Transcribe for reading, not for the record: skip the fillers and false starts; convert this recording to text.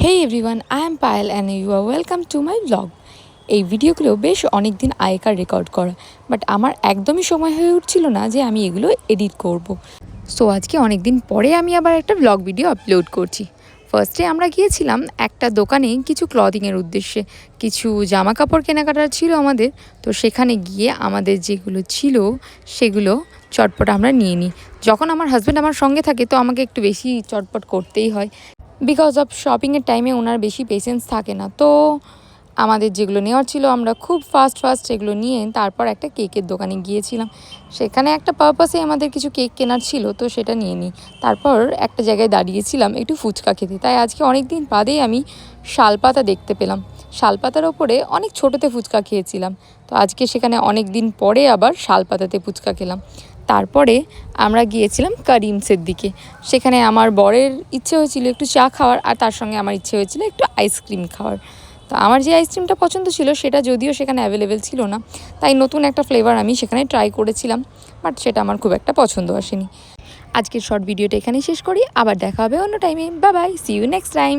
Hey everyone, I am Payal and you are welcome to my vlog. এই ভিডিওগুলো বেশ অনেক দিন আগেকার রেকর্ড করা, বাট আমার একদমই সময় হয়ে উঠছিল না যে আমি এগুলো এডিট করব। সো আজকে অনেক দিন পরে আমি আবার একটা ভ্লগ ভিডিও আপলোড করছি। ফার্স্টে আমরা গিয়েছিলাম একটা দোকানে কিছু ক্লদিংয়ের উদ্দেশ্যে, কিছু জামা কাপড় কেনাকাটার ছিল আমাদের। তো সেখানে গিয়ে আমাদের যেগুলো ছিল সেগুলো চটপট আমরা নিয়ে নিই। যখন আমার হাজব্যান্ড আমার সঙ্গে থাকে তো আমাকে একটু বেশি চটপট করতেই হয়, বিকজ অফ শপিংয়ের টাইমে ওনার বেশি পেশেন্স থাকে না। তো আমাদের যেগুলো নেওয়ার ছিল আমরা খুব ফাস্ট এগুলো নিয়ে তারপর একটা কেকের দোকানে গিয়েছিলাম। সেখানে একটা পারপাসে আমাদের কিছু কেক কেনার ছিল, তো সেটা নিয়ে নিই। তারপর একটা জায়গায় দাঁড়িয়েছিলাম একটু ফুচকা খেতে। তাই আজকে অনেক দিন বাদেই আমি শালপাতা দেখতে পেলাম। শালপাতার ওপরে অনেক ছোটোতে ফুচকা খেয়েছিলাম, তো আজকে সেখানে অনেক দিন পরে আবার শালপাতাতে ফুচকা খেলাম। তারপরে আমরা গিয়েছিলাম করিমসের দিকে। সেখানে আমার বরের ইচ্ছে হয়েছিল একটু চা খাওয়ার, আর তার সঙ্গে আমার ইচ্ছে হয়েছিল একটু আইসক্রিম খাওয়ার। তো আমার যে আইসক্রিমটা পছন্দ ছিল সেটা যদিও সেখানে অ্যাভেলেবেল ছিল না, তাই নতুন একটা ফ্লেভার আমি সেখানে ট্রাই করেছিলাম, বাট সেটা আমার খুব একটা পছন্দ আসেনি। আজকের শর্ট ভিডিওটা এখানেই শেষ করি, আবার দেখা হবে অন্য টাইমে। Bye bye, see you next time.